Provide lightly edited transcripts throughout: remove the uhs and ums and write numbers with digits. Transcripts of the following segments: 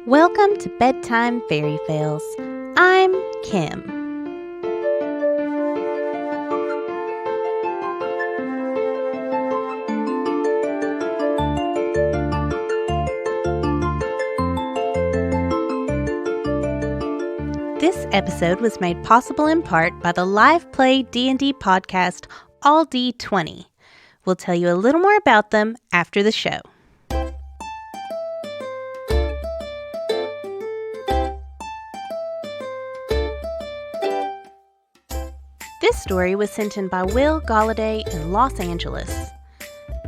Welcome to Bedtime FairyFails. I'm Kim. This episode was made possible in part by the live play D&D podcast All D20. We'll tell you a little more about them after the show. This story was sent in by Will Galladay in Los Angeles.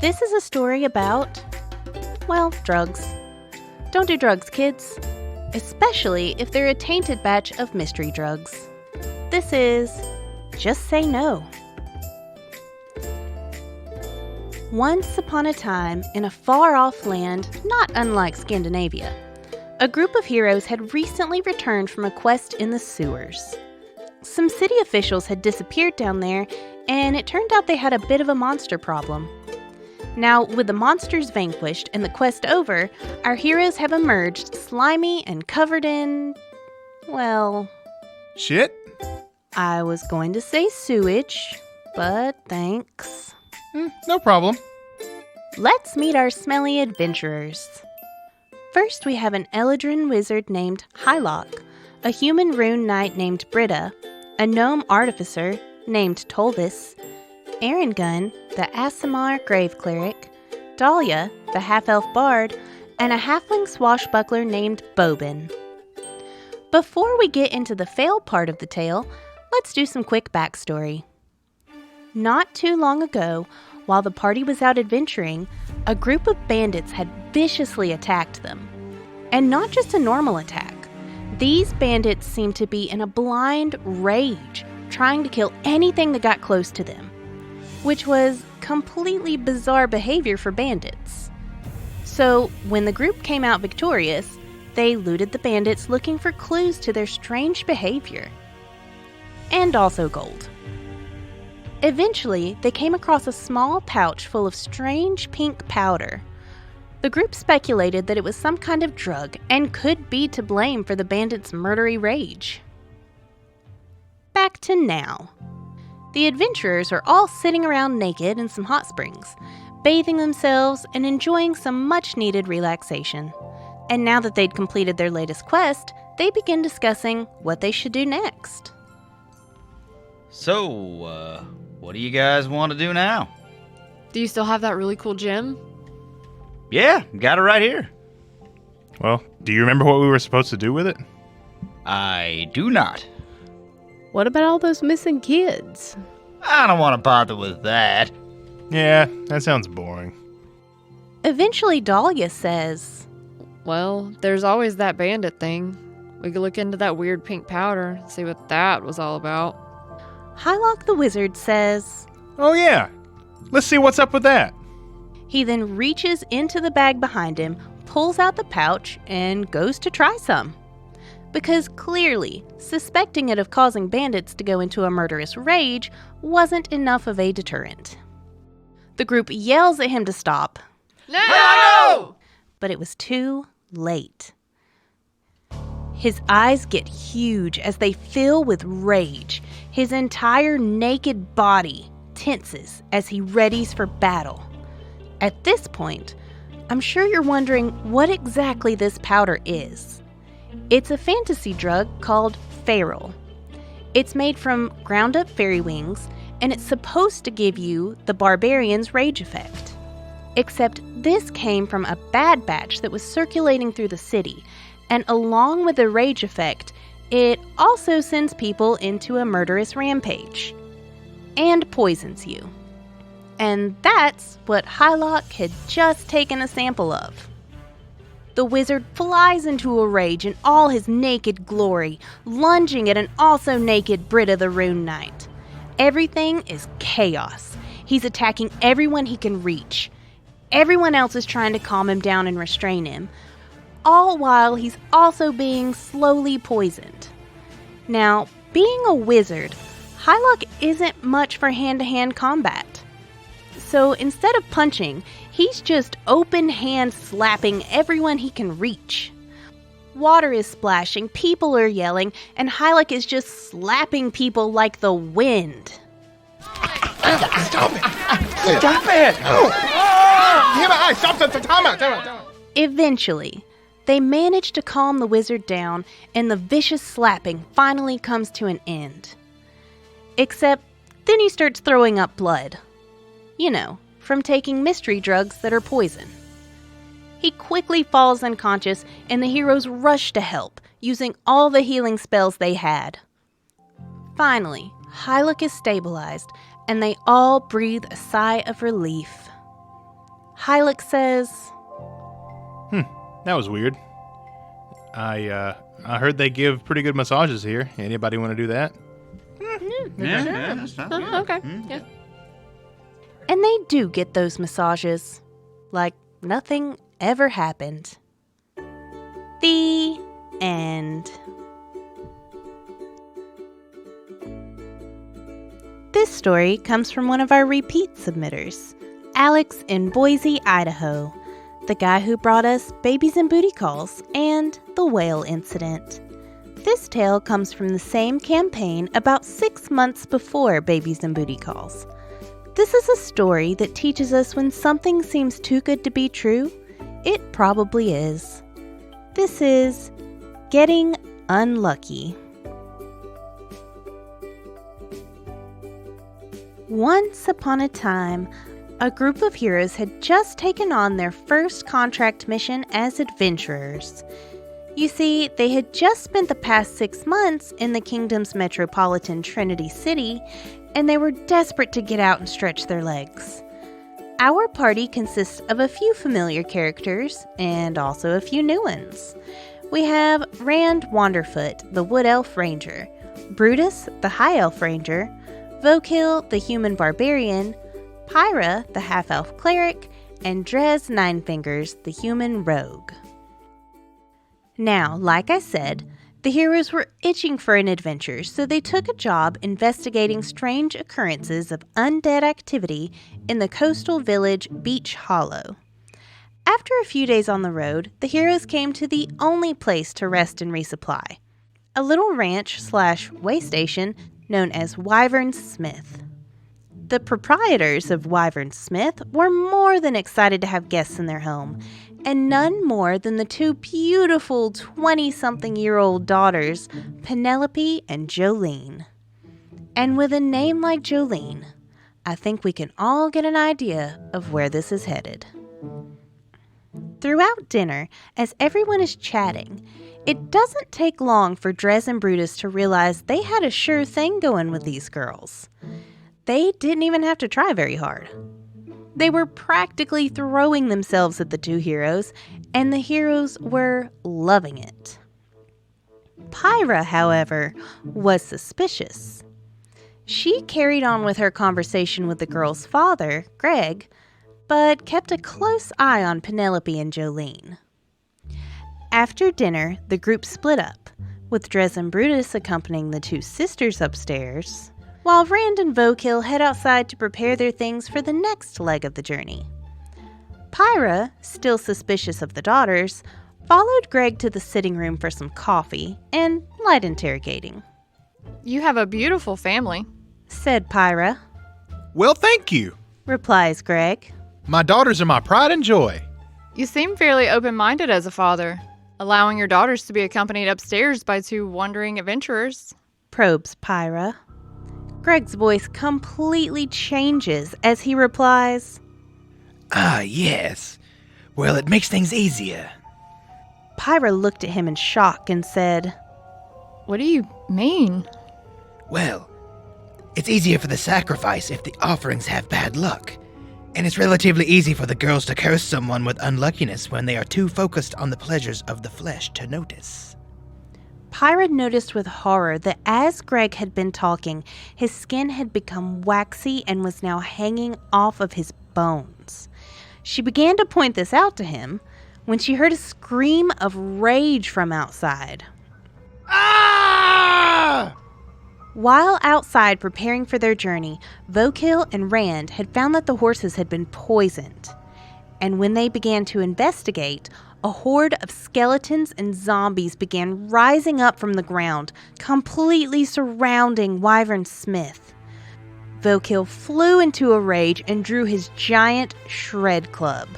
This is a story about, well, drugs. Don't do drugs, kids. Especially if they're a tainted batch of mystery drugs. This is Just Say No. Once upon a time, in a far-off land not unlike Scandinavia, a group of heroes had recently returned from a quest in the sewers. Some city officials had disappeared down there, and it turned out they had a bit of a monster problem. Now, with the monsters vanquished and the quest over, our heroes have emerged slimy and covered in, well... shit? I was going to say sewage, but thanks. No problem. Let's meet our smelly adventurers. First, we have an Eladrin wizard named Hylock, a human rune knight named Britta, a gnome artificer named Tolvis, Aarongun, the Aasimar grave cleric, Dahlia, the half-elf bard, and a halfling swashbuckler named Bobin. Before we get into the fail part of the tale, let's do some quick backstory. Not too long ago, while the party was out adventuring, a group of bandits had viciously attacked them. And not just a normal attack. These bandits seemed to be in a blind rage, trying to kill anything that got close to them, which was completely bizarre behavior for bandits. So, when the group came out victorious, they looted the bandits looking for clues to their strange behavior. And also gold. Eventually, they came across a small pouch full of strange pink powder. The group speculated that it was some kind of drug and could be to blame for the bandits' murdery rage. Back to now. The adventurers are all sitting around naked in some hot springs, bathing themselves and enjoying some much-needed relaxation. And now that they'd completed their latest quest, they begin discussing what they should do next. So, what do you guys want to do now? Do you still have that really cool gem? Yeah, got it right here. Well, do you remember what we were supposed to do with it? I do not. What about all those missing kids? I don't want to bother with that. Yeah, that sounds boring. Eventually, Dahlia says, Well, there's always that bandit thing. We could look into that weird pink powder, see what that was all about. Hylock the wizard says, Oh yeah, let's see what's up with that. He then reaches into the bag behind him, pulls out the pouch, and goes to try some. Because clearly, suspecting it of causing bandits to go into a murderous rage wasn't enough of a deterrent. The group yells at him to stop. No! But it was too late. His eyes get huge as they fill with rage. His entire naked body tenses as he readies for battle. At this point, I'm sure you're wondering what exactly this powder is. It's a fantasy drug called feral. It's made from ground-up fairy wings, and it's supposed to give you the barbarian's rage effect. Except this came from a bad batch that was circulating through the city, and along with the rage effect, it also sends people into a murderous rampage. And poisons you. And that's what Hylock had just taken a sample of. The wizard flies into a rage in all his naked glory, lunging at an also naked Britta the Rune Knight. Everything is chaos. He's attacking everyone he can reach. Everyone else is trying to calm him down and restrain him, all while he's also being slowly poisoned. Now, being a wizard, Hylock isn't much for hand-to-hand combat. So instead of punching, he's just open hand slapping everyone he can reach. Water is splashing, people are yelling, and Hylik is just slapping people like the wind. Stop it! Stop it! Stop. Eventually, they manage to calm the wizard down, and the vicious slapping finally comes to an end. Except, then he starts throwing up blood. You know, from taking mystery drugs that are poison. He quickly falls unconscious, and the heroes rush to help, using all the healing spells they had. Finally, Hylik is stabilized, and they all breathe a sigh of relief. Hylik says, That was weird. I heard they give pretty good massages here. Anybody want to do that? Yeah, that's fine. Okay, yeah. and they do get those massages. Like nothing ever happened. The end. This story comes from one of our repeat submitters, Alex in Boise, Idaho, the guy who brought us Babies and Booty Calls and the whale incident. This tale comes from the same campaign about 6 months before Babies and Booty Calls. This is a story that teaches us when something seems too good to be true, it probably is. This is Getting Unlucky. Once upon a time, a group of heroes had just taken on their first contract mission as adventurers. You see, they had just spent the past 6 months in the kingdom's metropolitan Trinity City, and they were desperate to get out and stretch their legs. Our party consists of a few familiar characters, and also a few new ones. We have Rand Wanderfoot, the Wood Elf Ranger, Brutus, the High Elf Ranger, Vokil, the Human Barbarian, Pyra, the Half-Elf Cleric, and Drez Ninefingers, the Human Rogue. Now, like I said, the heroes were itching for an adventure, so they took a job investigating strange occurrences of undead activity in the coastal village Beach Hollow. After a few days on the road, the heroes came to the only place to rest and resupply, a little ranch/way station known as Wyvern Smith. The proprietors of Wyvern Smith were more than excited to have guests in their home, and none more than the two beautiful 20-something-year-old daughters, Penelope and Jolene. And with a name like Jolene, I think we can all get an idea of where this is headed. Throughout dinner, as everyone is chatting, it doesn't take long for Drez and Brutus to realize they had a sure thing going with these girls. They didn't even have to try very hard. They were practically throwing themselves at the two heroes, and the heroes were loving it. Pyra, however, was suspicious. She carried on with her conversation with the girl's father, Greg, but kept a close eye on Penelope and Jolene. After dinner, the group split up, with Drez and Brutus accompanying the two sisters upstairs, while Rand and Vokil head outside to prepare their things for the next leg of the journey. Pyra, still suspicious of the daughters, followed Greg to the sitting room for some coffee and light interrogating. You have a beautiful family, Said Pyra. Well, thank you. Replies Greg. My daughters are my pride and joy. You seem fairly open-minded as a father, allowing your daughters to be accompanied upstairs by two wandering adventurers. Probes Pyra. Greg's voice completely changes as he replies, Ah, yes. Well, it makes things easier. Pyra looked at him in shock and said, What do you mean? Well, it's easier for the sacrifice if the offerings have bad luck. And it's relatively easy for the girls to curse someone with unluckiness when they are too focused on the pleasures of the flesh to notice. Pyra noticed with horror that as Greg had been talking, his skin had become waxy and was now hanging off of his bones. She began to point this out to him when she heard a scream of rage from outside. Ah! While outside preparing for their journey, Vokil and Rand had found that the horses had been poisoned. And when they began to investigate, a horde of skeletons and zombies began rising up from the ground, completely surrounding Wyvern Smith. Vokil flew into a rage and drew his giant shred club,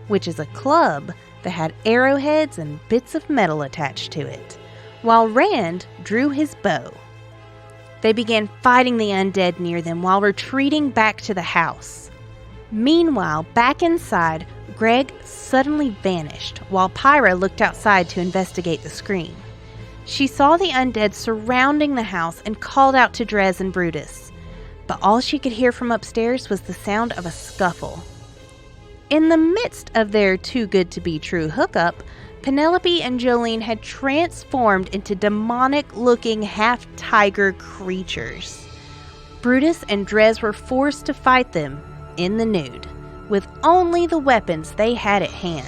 which is a club that had arrowheads and bits of metal attached to it, while Rand drew his bow. They began fighting the undead near them while retreating back to the house. Meanwhile, back inside, Greg suddenly vanished while Pyra looked outside to investigate the scream. She saw the undead surrounding the house and called out to Drez and Brutus, but all she could hear from upstairs was the sound of a scuffle. In the midst of their too-good-to-be-true hookup, Penelope and Jolene had transformed into demonic-looking half-tiger creatures. Brutus and Drez were forced to fight them in the nude, with only the weapons they had at hand.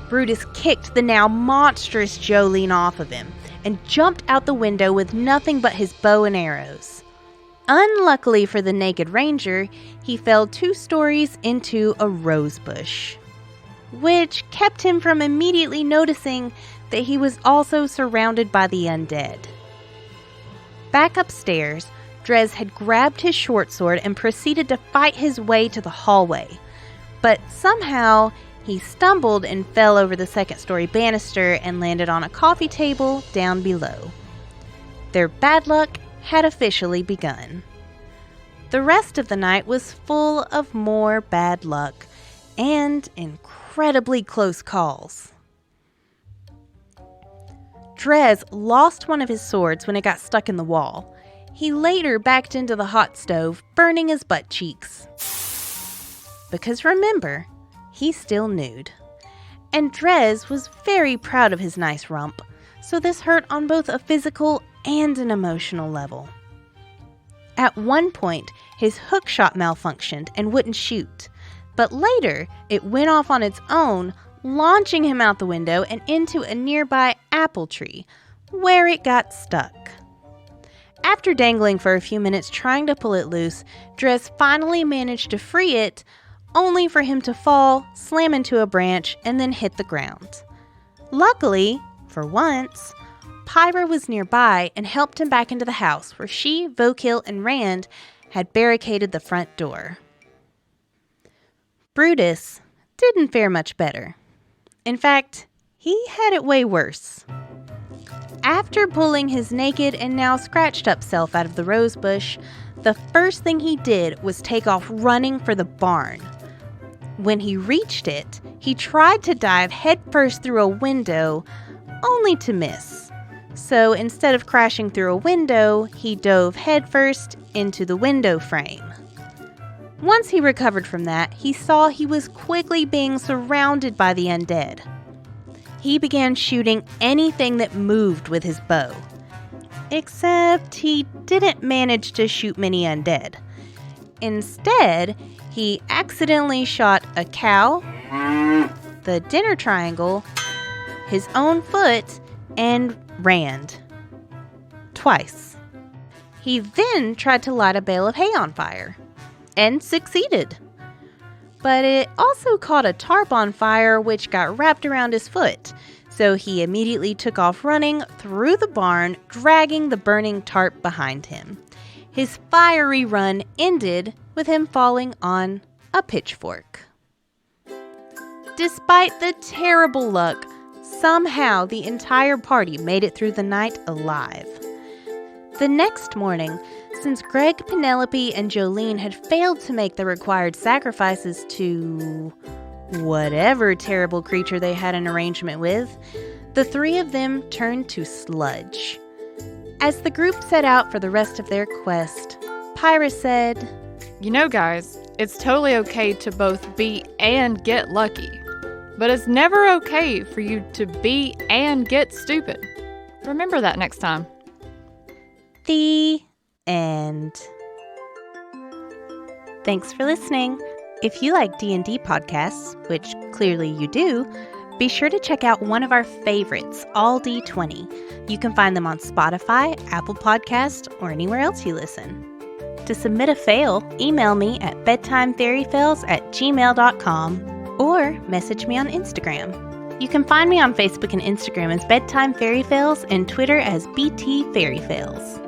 Brutus kicked the now monstrous Jolene off of him and jumped out the window with nothing but his bow and arrows. Unluckily for the naked ranger, he fell 2 stories into a rose bush, which kept him from immediately noticing that he was also surrounded by the undead. Back upstairs, Drez had grabbed his short sword and proceeded to fight his way to the hallway, but somehow he stumbled and fell over the 2nd-story banister and landed on a coffee table down below. Their bad luck had officially begun. The rest of the night was full of more bad luck and incredibly close calls. Drez lost one of his swords when it got stuck in the wall. He later backed into the hot stove, burning his butt cheeks. Because remember, he's still nude. And Drez was very proud of his nice rump, so this hurt on both a physical and an emotional level. At one point, his hook shot malfunctioned and wouldn't shoot, but later it went off on its own, launching him out the window and into a nearby apple tree, where it got stuck. After dangling for a few minutes trying to pull it loose, Drez finally managed to free it, only for him to fall, slam into a branch, and then hit the ground. Luckily, for once, Pyra was nearby and helped him back into the house, where she, Vokil, and Rand had barricaded the front door. Brutus didn't fare much better. In fact, he had it way worse. After pulling his naked and now scratched up self out of the rose bush, the first thing he did was take off running for the barn. When he reached it, he tried to dive headfirst through a window, only to miss. So instead of crashing through a window, he dove headfirst into the window frame. Once he recovered from that, he saw he was quickly being surrounded by the undead. He began shooting anything that moved with his bow. Except he didn't manage to shoot many undead. Instead, he accidentally shot a cow, the dinner triangle, his own foot, and Rand. Twice. He then tried to light a bale of hay on fire, and succeeded. But it also caught a tarp on fire, which got wrapped around his foot, so he immediately took off running through the barn, dragging the burning tarp behind him. His fiery run ended with him falling on a pitchfork. Despite the terrible luck, somehow the entire party made it through the night alive. The next morning, since Greg, Penelope, and Jolene had failed to make the required sacrifices to whatever terrible creature they had an arrangement with, the 3 of them turned to sludge. As the group set out for the rest of their quest, Pyra said, You know, guys, it's totally okay to both be and get lucky. But it's never okay for you to be and get stupid. Remember that next time. The end. Thanks for listening. If you like D&D podcasts, which clearly you do, be sure to check out one of our favorites, All D20. You can find them on Spotify, Apple Podcasts, or anywhere else you listen. To submit a fail, email me at bedtimefairyfails@gmail.com or message me on Instagram. You can find me on Facebook and Instagram as Bedtime FairyFails and Twitter as BT FairyFails.